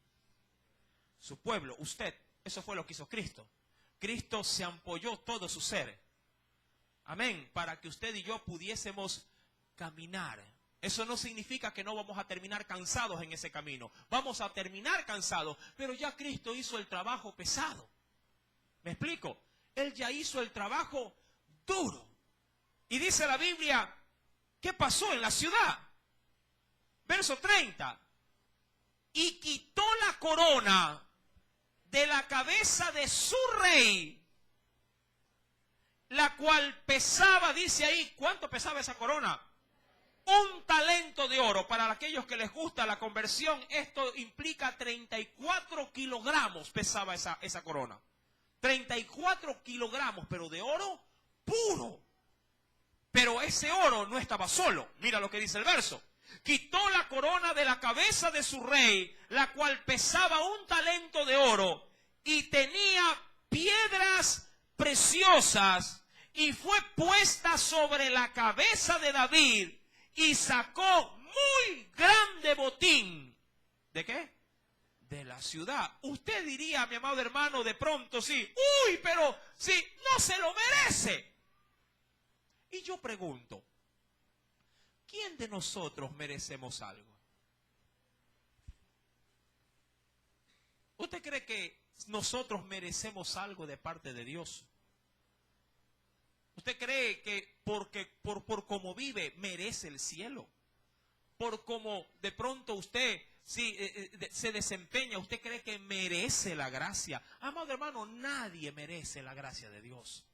Su pueblo, usted. Eso fue lo que hizo Cristo. Cristo se ampolló todo su ser. Amén. Para que usted y yo pudiésemos caminar. Eso no significa que no vamos a terminar cansados en ese camino. Vamos a terminar cansados, pero ya Cristo hizo el trabajo pesado. ¿Me explico? Él ya hizo el trabajo duro. Y dice la Biblia, ¿qué pasó en la ciudad? Verso 30. Y quitó la corona de la cabeza de su rey, la cual pesaba, dice ahí, ¿cuánto pesaba esa corona? 1 talento de oro. Para aquellos que les gusta la conversión, esto implica 34 kilogramos pesaba esa corona. 34 kilogramos, pero de oro puro. Pero ese oro no estaba solo. Mira lo que dice el verso. Quitó la corona de la cabeza de su rey, la cual pesaba 1 talento de oro, y tenía piedras preciosas, y fue puesta sobre la cabeza de David, y sacó muy grande botín. ¿De qué? De la ciudad. Usted diría, mi amado hermano, de pronto, sí, uy, pero sí, no se lo merece. Y yo pregunto, ¿quién de nosotros merecemos algo? ¿Usted cree que nosotros merecemos algo de parte de Dios? ¿Usted cree que por cómo vive merece el cielo? Por cómo de pronto usted se desempeña, ¿usted cree que merece la gracia? Amado hermano, nadie merece la gracia de Dios.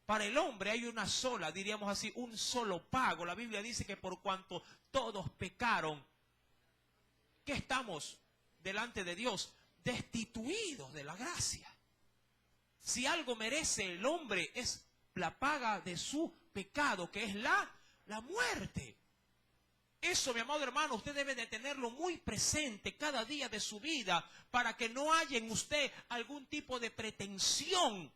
Para el hombre hay una sola, diríamos así, un solo pago. La Biblia dice que por cuanto todos pecaron, ¿qué estamos delante de Dios? Destituidos de la gracia. Si algo merece el hombre es la paga de su pecado, que es la muerte. Eso, mi amado hermano, usted debe de tenerlo muy presente cada día de su vida para que no haya en usted algún tipo de pretensión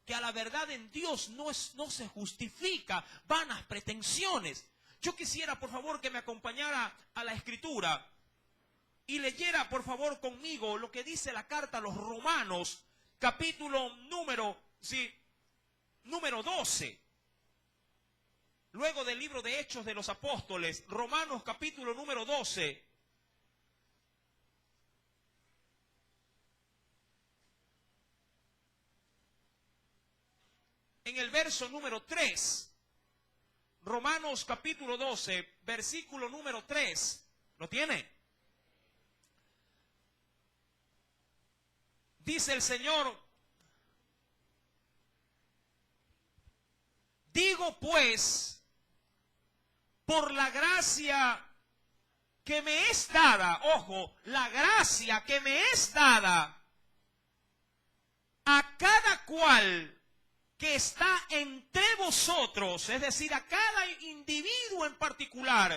que a la verdad en Dios no se justifica, vanas pretensiones. Yo quisiera, por favor, que me acompañara a la Escritura y leyera, por favor, conmigo lo que dice la carta a los Romanos, capítulo número 12. Luego del libro de Hechos de los Apóstoles, Romanos capítulo número 12. En el verso número 3. Romanos capítulo 12, versículo número 3. ¿Lo tiene? Dice el Señor: digo pues, por la gracia que me es dada, ojo, la gracia que me es dada, a cada cual que está entre vosotros, es decir, a cada individuo en particular,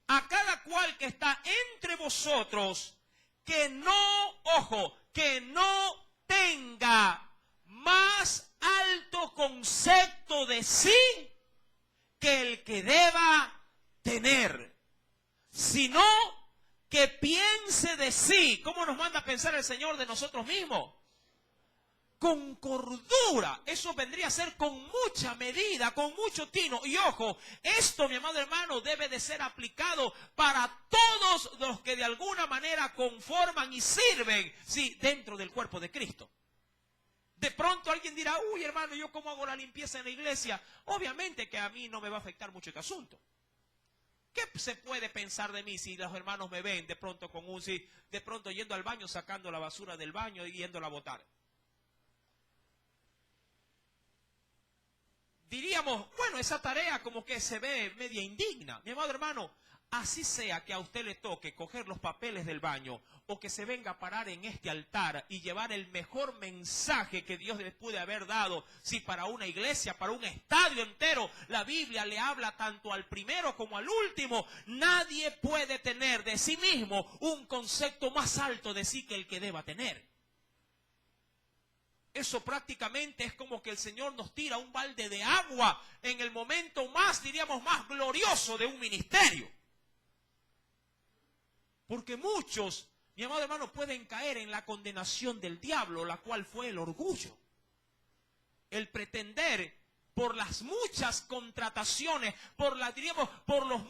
a cada cual que está entre vosotros, que no, ojo, que no tenga más alto concepto de sí que el que deba tener, sino que piense de sí. ¿Cómo nos manda a pensar el Señor de nosotros mismos? Con cordura. Eso vendría a ser con mucha medida, con mucho tino. Y ojo, esto, mi amado hermano, debe de ser aplicado para todos los que de alguna manera conforman y sirven, sí, dentro del cuerpo de Cristo. De pronto alguien dirá: uy, hermano, ¿yo cómo hago la limpieza en la iglesia? Obviamente que a mí no me va a afectar mucho este asunto. ¿Qué se puede pensar de mí si los hermanos me ven de pronto de pronto yendo al baño, sacando la basura del baño y yéndola a botar? Diríamos, bueno, esa tarea como que se ve media indigna. Mi amado hermano, así sea que a usted le toque coger los papeles del baño o que se venga a parar en este altar y llevar el mejor mensaje que Dios le puede haber dado, si para una iglesia, para un estadio entero, la Biblia le habla tanto al primero como al último. Nadie puede tener de sí mismo un concepto más alto de sí que el que deba tener. Eso prácticamente es como que el Señor nos tira un balde de agua en el momento más, diríamos, más glorioso de un ministerio. Porque muchos, mi amado hermano, pueden caer en la condenación del diablo, la cual fue el orgullo. El pretender por las muchas contrataciones, por las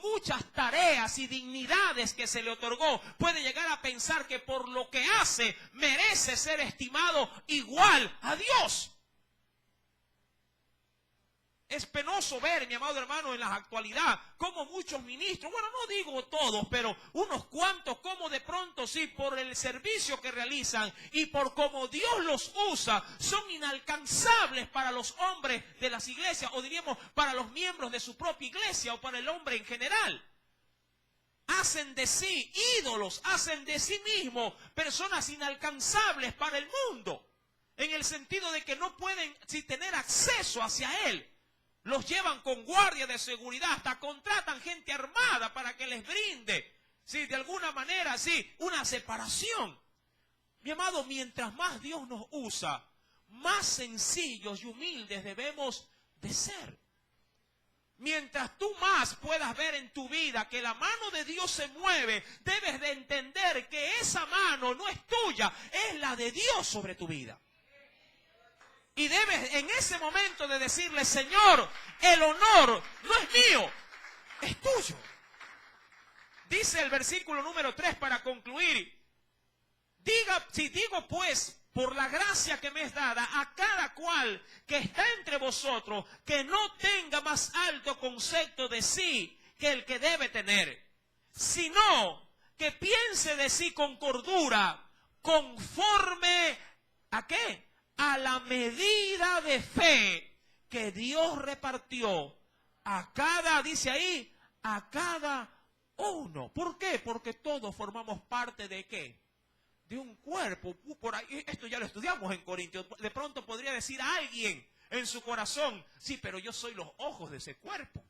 muchas tareas y dignidades que se le otorgó, puede llegar a pensar que por lo que hace merece ser estimado igual a Dios. Es penoso ver, mi amado hermano, en la actualidad, como muchos ministros, bueno, no digo todos, pero unos cuantos, como de pronto sí, por el servicio que realizan y por cómo Dios los usa, son inalcanzables para los hombres de las iglesias, o diríamos para los miembros de su propia iglesia o para el hombre en general. Hacen de sí ídolos, hacen de sí mismos personas inalcanzables para el mundo, en el sentido de que no pueden tener acceso hacia él. Los llevan con guardia de seguridad, hasta contratan gente armada para que les brinde, sí, de alguna manera, sí, una separación. Mi amado, mientras más Dios nos usa, más sencillos y humildes debemos de ser. Mientras tú más puedas ver en tu vida que la mano de Dios se mueve, debes de entender que esa mano no es tuya, es la de Dios sobre tu vida. Y debes en ese momento de decirle: Señor, el honor no es mío, es tuyo. Dice el versículo número 3 para concluir: digo pues, por la gracia que me es dada, a cada cual que está entre vosotros, que no tenga más alto concepto de sí que el que debe tener, sino que piense de sí con cordura, conforme ¿a qué? A la medida de fe que Dios repartió a cada, dice ahí, a cada uno. ¿Por qué? Porque todos formamos parte de ¿qué? De un cuerpo. Por ahí, esto ya lo estudiamos en Corintios. De pronto podría decir a alguien en su corazón, sí, pero yo soy los ojos de ese cuerpo.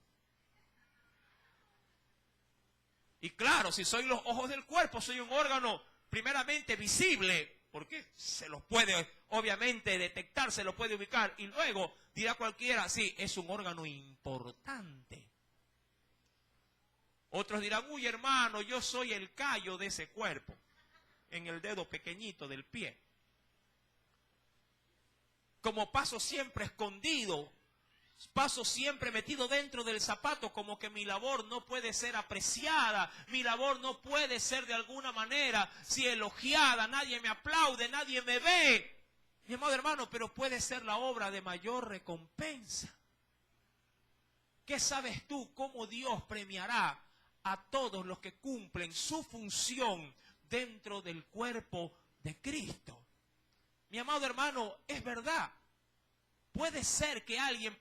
Y claro, si soy los ojos del cuerpo, soy un órgano primeramente visible, porque se los puede obviamente detectar, se los puede ubicar. Y luego dirá cualquiera, sí, es un órgano importante. Otros dirán, uy hermano, yo soy el callo de ese cuerpo, en el dedo pequeñito del pie. Como paso siempre escondido, paso siempre metido dentro del zapato, como que mi labor no puede ser apreciada, mi labor no puede ser de alguna manera, si elogiada, nadie me aplaude, nadie me ve. Mi amado hermano, pero puede ser la obra de mayor recompensa. ¿Qué sabes tú cómo Dios premiará a todos los que cumplen su función dentro del cuerpo de Cristo? Mi amado hermano, es verdad. Puede ser que alguien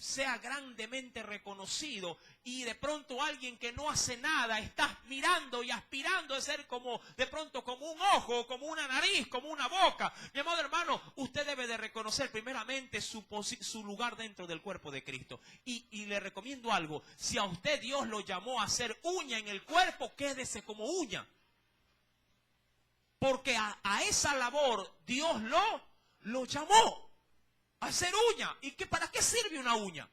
sea grandemente reconocido y de pronto alguien que no hace nada está mirando y aspirando a ser como, de pronto como un ojo, como una nariz, como una boca. Mi amado hermano, usted debe de reconocer primeramente su lugar dentro del cuerpo de Cristo. Y le recomiendo algo, si a usted Dios lo llamó a ser uña en el cuerpo, quédese como uña. Porque a esa labor Dios lo llamó. Hacer uña. ¿Y para qué sirve una uña?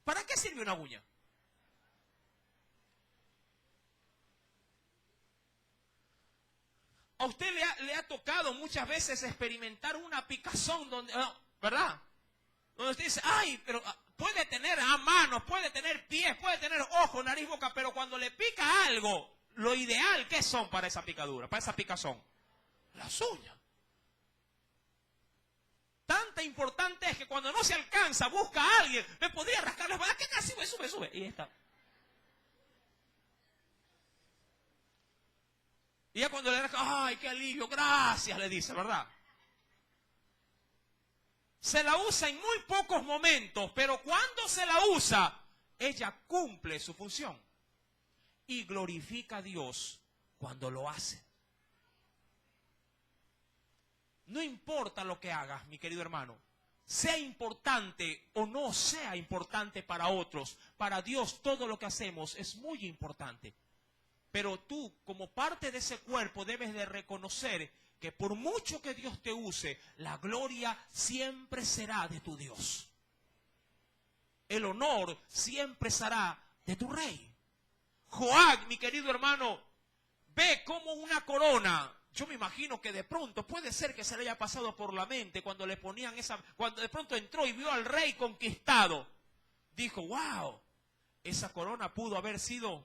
¿Para qué sirve una uña? A usted le ha tocado muchas veces experimentar una picazón, donde, ¿verdad? Donde usted dice, ay, pero puede tener manos, puede tener pies, puede tener ojos, nariz, boca, pero cuando le pica algo, lo ideal, ¿qué son para esa picadura, para esa picazón? Las uñas. Tanta importante es que cuando no se alcanza, busca a alguien. Me podría rascar las manos. Sube. Y está. Y ya cuando le rasca, ay, qué alivio, gracias, le dice, ¿verdad? Se la usa en muy pocos momentos, pero cuando se la usa, ella cumple su función. Y glorifica a Dios cuando lo hace. No importa lo que hagas, mi querido hermano, sea importante o no sea importante para otros, para Dios todo lo que hacemos es muy importante. Pero tú, como parte de ese cuerpo, debes de reconocer que por mucho que Dios te use, la gloria siempre será de tu Dios. El honor siempre será de tu rey. Joab, mi querido hermano, ve como una corona. Yo me imagino que de pronto puede ser que se le haya pasado por la mente cuando le ponían cuando de pronto entró y vio al rey conquistado. Dijo, wow, esa corona pudo haber sido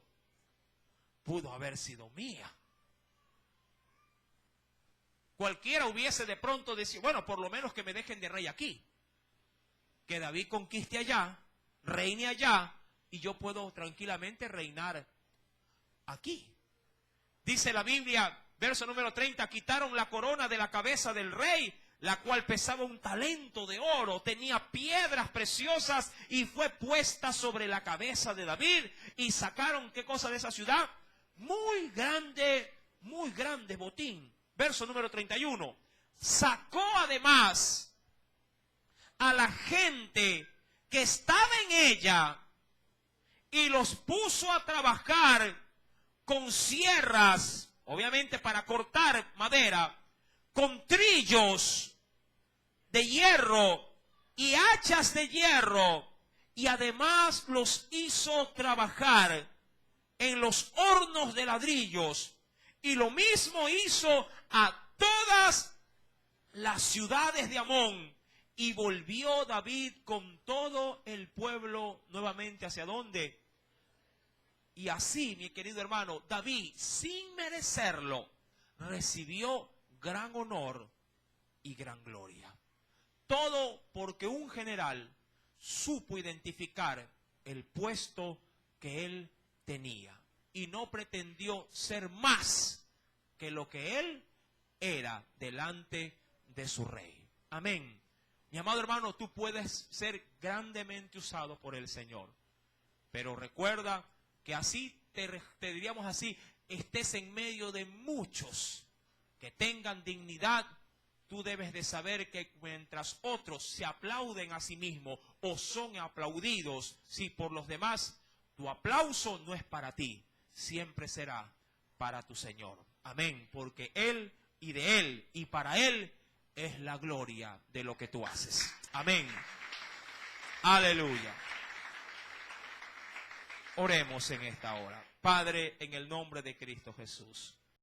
mía. Cualquiera hubiese de pronto decidido, bueno, por lo menos que me dejen de rey aquí. Que David conquiste allá, reine allá, y yo puedo tranquilamente reinar aquí. Dice la Biblia, verso número 30, quitaron la corona de la cabeza del rey, la cual pesaba un talento de oro, tenía piedras preciosas y fue puesta sobre la cabeza de David. Y sacaron, ¿qué cosa de esa ciudad? Muy grande botín. Verso número 31. Sacó además a la gente que estaba en ella y los puso a trabajar con sierras, obviamente para cortar madera, con trillos de hierro y hachas de hierro, y además los hizo trabajar en los hornos de ladrillos, y lo mismo hizo a todas las ciudades de Amón. Y volvió David con todo el pueblo nuevamente, ¿hacia dónde? Y así, mi querido hermano, David, sin merecerlo, recibió gran honor y gran gloria. Todo porque un general supo identificar el puesto que él tenía y no pretendió ser más que lo que él era delante de su Rey. Amén. Mi amado hermano, tú puedes ser grandemente usado por el Señor. Pero recuerda que así, te diríamos así, estés en medio de muchos que tengan dignidad. Tú debes de saber que mientras otros se aplauden a sí mismos o son aplaudidos por los demás, tu aplauso no es para ti, siempre será para tu Señor. Amén, porque Él y de Él y para Él es la gloria de lo que tú haces. Amén. Aleluya. Oremos en esta hora. Padre, en el nombre de Cristo Jesús.